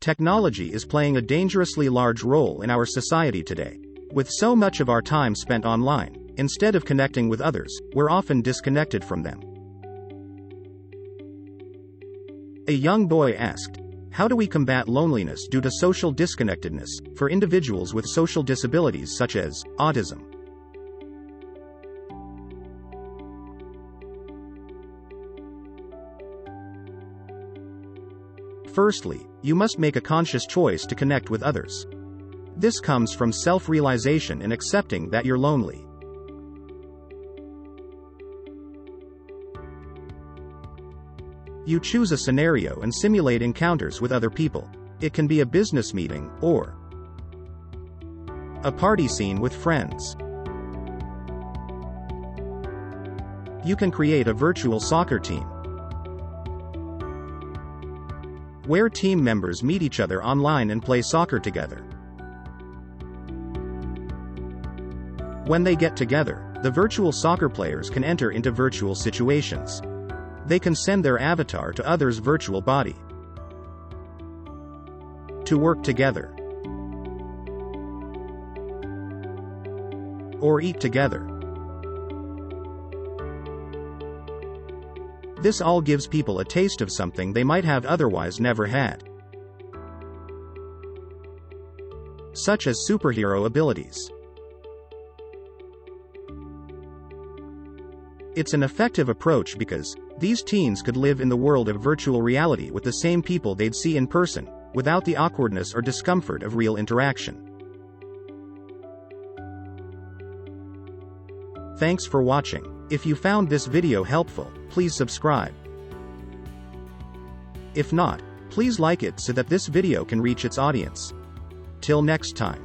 Technology is playing a dangerously large role in our society today. With so much of our time spent online, instead of connecting with others, we're often disconnected from them. A young boy asked, "How do we combat loneliness due to social disconnectedness for individuals with social disabilities such as autism?" Firstly, you must make a conscious choice to connect with others. This comes from self-realization and accepting that you're lonely. You choose a scenario and simulate encounters with other people. It can be a business meeting, or a party scene with friends. You can create a virtual soccer team, where team members meet each other online and play soccer together. When they get together, the virtual soccer players can enter into virtual situations. They can send their avatar to others' virtual body to work together or eat together. This all gives people a taste of something they might have otherwise never had, such as superhero abilities. It's an effective approach because these teens could live in the world of virtual reality with the same people they'd see in person, without the awkwardness or discomfort of real interaction. Thanks for watching. If you found this video helpful, please subscribe. If not, please like it so that this video can reach its audience. Till next time.